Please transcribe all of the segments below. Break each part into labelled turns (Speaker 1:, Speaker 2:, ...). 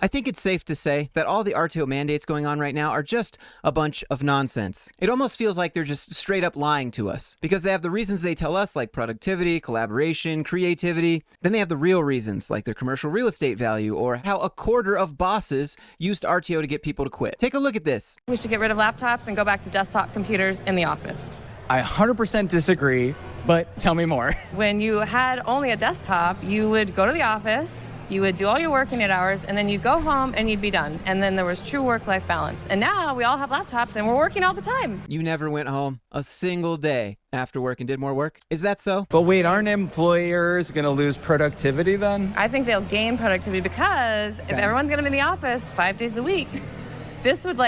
Speaker 1: I think it's safe to say that all the RTO mandates going on right now are just a bunch of nonsense. It almost feels like they're just straight up lying to us because they have the reasons they tell us, like productivity, collaboration, creativity. Then they have the real reasons, like their commercial real estate value or how a quarter of bosses used RTO to get people to quit. Take a look at this.
Speaker 2: We should get rid of laptops and go back to desktop computers in the office.
Speaker 3: I 100% disagree, but tell me more.
Speaker 2: When you had only a desktop, you would go to the office, you would do all your work in 8 hours, and then you'd go home and you'd be done. And then there was true work-life balance. And now we all have laptops and we're working all the time.
Speaker 1: You never went home a single day after work and did more work? Is that so?
Speaker 3: But wait, aren't employers going to lose productivity then?
Speaker 2: I think they'll gain productivity because if everyone's going to be in the office 5 days a week, this would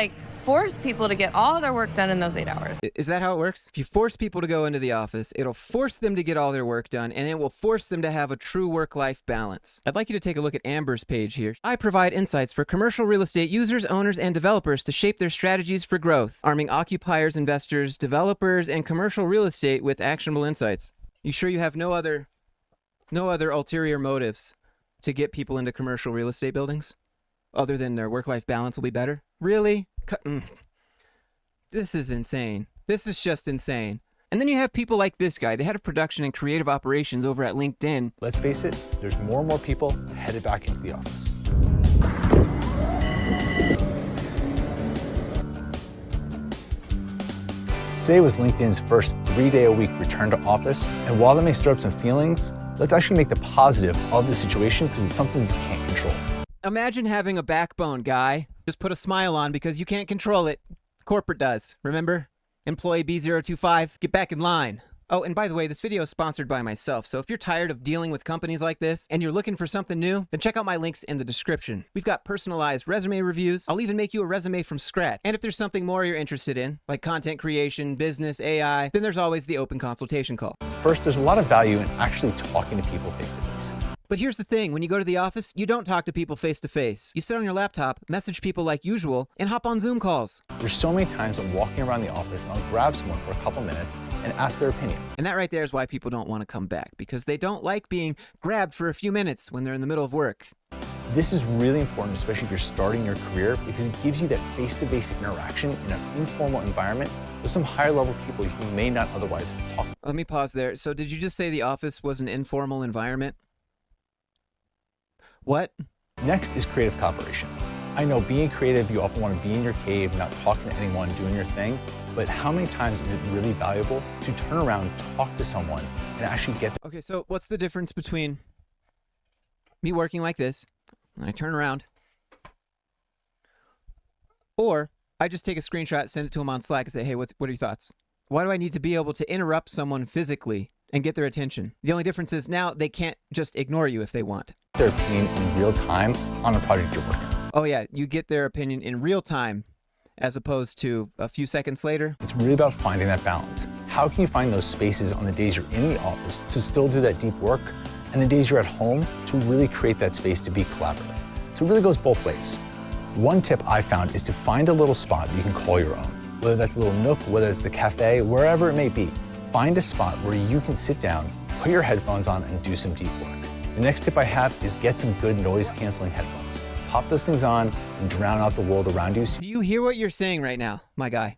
Speaker 2: force people to get all their work done in those 8 hours.
Speaker 1: Is that how it works? If you force people to go into the office, it'll force them to get all their work done, and it will force them to have a true work-life balance. I'd like you to take a look at Amber's page here. I provide insights for commercial real estate users, owners, and developers to shape their strategies for growth, arming occupiers, investors, developers, and commercial real estate with actionable insights. You sure you have no other ulterior motives to get people into commercial real estate buildings? Other than their work-life balance will be better? Really? This is insane. This is just insane. And then you have people like this guy, the head of production and creative operations over at LinkedIn.
Speaker 4: Let's face it, there's more and more people headed back into the office. Today was LinkedIn's first 3-day-a-week return to office, and while that may stir up some feelings, let's actually make the positive of the situation because it's something you can't control.
Speaker 1: Imagine having a backbone, guy. Just put a smile on because you can't control it. Corporate does, remember? Employee B025, get back in line. Oh, and by the way, this video is sponsored by myself, so if you're tired of dealing with companies like this and you're looking for something new, then check out my links in the description. We've got personalized resume reviews. I'll even make you a resume from scratch. And if there's something more you're interested in, like content creation, business, AI, then there's always the open consultation call.
Speaker 4: First, there's a lot of value in actually talking to people face to face.
Speaker 1: But here's the thing, when you go to the office, you don't talk to people face to face. You sit on your laptop, message people like usual, and hop on Zoom calls.
Speaker 4: There's so many times I'm walking around the office and I'll grab someone for a couple minutes and ask their opinion.
Speaker 1: And that right there is why people don't want to come back, because they don't like being grabbed for a few minutes when they're in the middle of work.
Speaker 4: This is really important, especially if you're starting your career, because it gives you that face-to-face interaction in an informal environment with some higher level people you may not otherwise talk to.
Speaker 1: Let me pause there. So did you just say the office was an informal environment? What?
Speaker 4: Next is creative collaboration. I know being creative, you often want to be in your cave, not talking to anyone, doing your thing, but how many times is it really valuable to turn around, talk to someone, and actually get...
Speaker 1: Okay, so what's the difference between me working like this, and I turn around, or I just take a screenshot, send it to them on Slack, and say, hey, what are your thoughts? Why do I need to be able to interrupt someone physically and get their attention? The only difference is now they can't just ignore you if they want.
Speaker 4: Their opinion in real time on a project you're working on.
Speaker 1: Oh yeah, you get their opinion in real time as opposed to a few seconds later.
Speaker 4: It's really about finding that balance. How can you find those spaces on the days you're in the office to still do that deep work, and the days you're at home to really create that space to be collaborative? So it really goes both ways. One tip I found is to find a little spot that you can call your own. Whether that's a little nook, whether it's the cafe, wherever it may be. Find a spot where you can sit down, put your headphones on, and do some deep work. The next tip I have is get some good noise-canceling headphones. Pop those things on and drown out the world around you.
Speaker 1: Do you hear what you're saying right now, my guy?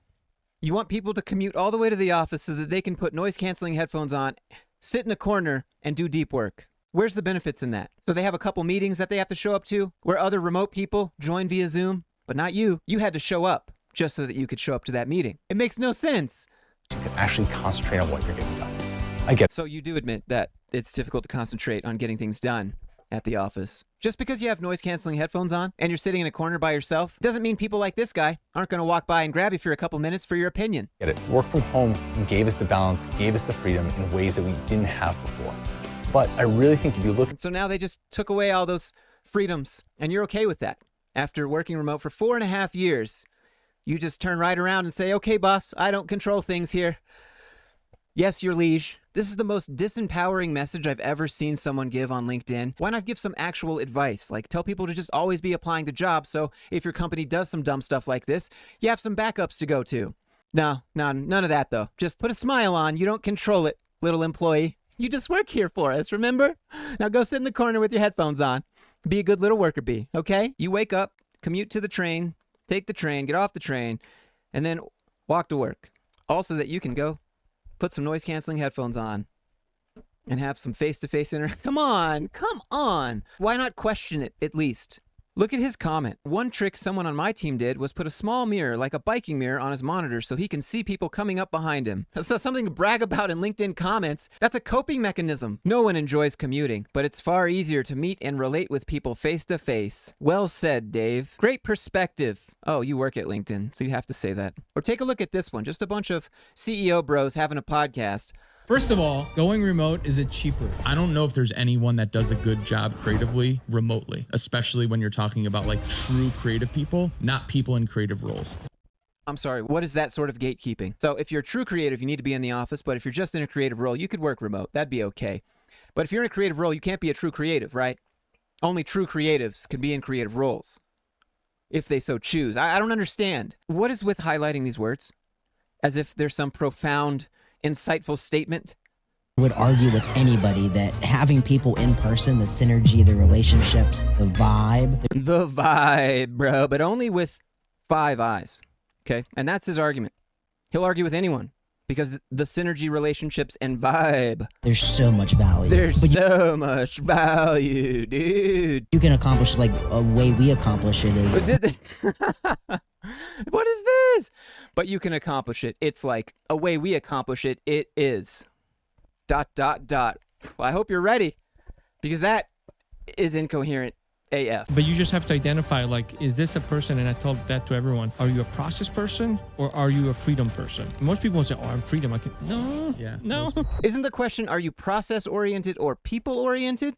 Speaker 1: You want people to commute all the way to the office so that they can put noise-canceling headphones on, sit in a corner, and do deep work. Where's the benefits in that? So they have a couple meetings that they have to show up to, where other remote people join via Zoom, but not you. You had to show up just so that you could show up to that meeting. It makes no sense.
Speaker 4: You can actually concentrate on what you're getting done. I get it.
Speaker 1: So you do admit that it's difficult to concentrate on getting things done at the office. Just because you have noise-canceling headphones on and you're sitting in a corner by yourself doesn't mean people like this guy aren't going to walk by and grab you for a couple minutes for your opinion.
Speaker 4: Get it. Work from home gave us the balance, gave us the freedom in ways that we didn't have before. But I really think if you look...
Speaker 1: So now they just took away all those freedoms, and you're okay with that. After working remote for 4.5 years, you just turn right around and say, okay, boss, I don't control things here. Yes, your liege. This is the most disempowering message I've ever seen someone give on LinkedIn. Why not give some actual advice? Like tell people to just always be applying to jobs, so if your company does some dumb stuff like this, you have some backups to go to. No, none of that though. Just put a smile on. You don't control it, little employee. You just work here for us, remember? Now go sit in the corner with your headphones on. Be a good little worker bee, okay? You wake up, commute to the train, take the train, get off the train, and then walk to work. Also that you can go put some noise-canceling headphones on and have some face-to-face Come on. Why not question it, at least? Look at his comment. One trick someone on my team did was put a small mirror, like a biking mirror, on his monitor so he can see people coming up behind him. So something to brag about in LinkedIn comments. That's a coping mechanism. No one enjoys commuting, but it's far easier to meet and relate with people face to face. Well said, Dave. Great perspective. Oh, you work at LinkedIn, so you have to say that. Or take a look at this one. Just a bunch of CEO bros having a podcast.
Speaker 5: First of all, going remote, is it cheaper? I don't know if there's anyone that does a good job creatively remotely, especially when you're talking about like true creative people, not people in creative roles.
Speaker 1: I'm sorry, what is that sort of gatekeeping? So if you're a true creative, you need to be in the office, but if you're just in a creative role, you could work remote. That'd be okay. But if you're in a creative role, you can't be a true creative, right? Only true creatives can be in creative roles, if they so choose. I don't understand. What is with highlighting these words? As if there's some profound, insightful statement?
Speaker 6: I would argue with anybody that having people in person, the synergy, the relationships, the vibe.
Speaker 1: The vibe, bro, but only with 5 eyes, okay? And that's his argument. He'll argue with anyone because the synergy, relationships, and vibe.
Speaker 6: There's so much value.
Speaker 1: There's so much value, dude.
Speaker 6: You can accomplish like a way we accomplish it is.
Speaker 1: What is this? But you can accomplish it. It's like a way we accomplish it. It is ... Well, I hope you're ready because that is incoherent AF.
Speaker 7: But you just have to identify, like, is this a person? And I tell that to everyone. Are you a process person or are you a freedom person? Most people will say, oh, I'm freedom. No.
Speaker 5: Yeah.
Speaker 7: No.
Speaker 1: Isn't the question, are you process-oriented or people-oriented?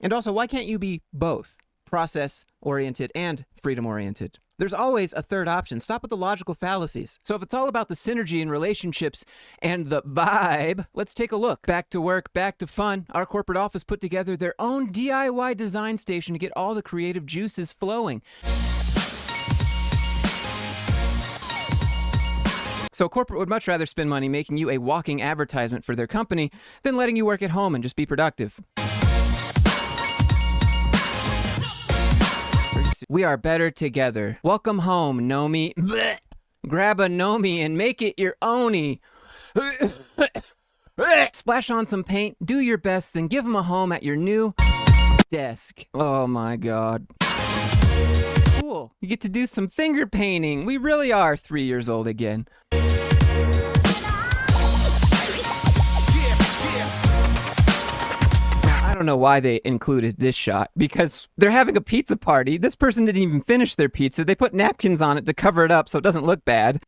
Speaker 1: And also, why can't you be both process-oriented and freedom-oriented? There's always a third option. Stop with the logical fallacies. So if it's all about the synergy in relationships and the vibe, let's take a look. Back to work, back to fun. Our corporate office put together their own DIY design station to get all the creative juices flowing. So corporate would much rather spend money making you a walking advertisement for their company than letting you work at home and just be productive. We are better together. Welcome home, Nomi. Blech. Grab a Nomi and make it your ownie. Splash on some paint, do your best, then give them a home at your new desk. Oh my God. Cool. You get to do some finger painting. We really are 3 years old again. I don't know why they included this shot because they're having a pizza party. This person didn't even finish their pizza. They put napkins on it to cover it up so it doesn't look bad.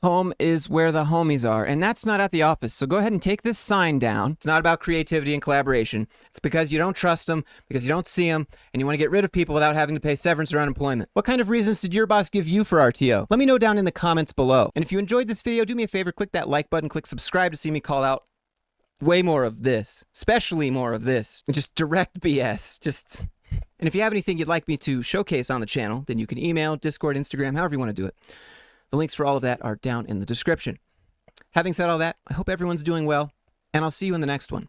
Speaker 1: Home is where the homies are, and that's not at the office. So go ahead and take this sign down. It's not about creativity and collaboration. It's because you don't trust them, because you don't see them, and you want to get rid of people without having to pay severance or unemployment. What kind of reasons did your boss give you for RTO? Let me know down in the comments below. And if you enjoyed this video, do me a favor, click that like button, click subscribe to see me call out way more of this, especially more of this, and just direct BS. And if you have anything you'd like me to showcase on the channel, then you can email, Discord, Instagram, however you want to do it. The links for all of that are down in the description. Having said all that, I hope everyone's doing well, and I'll see you in the next one.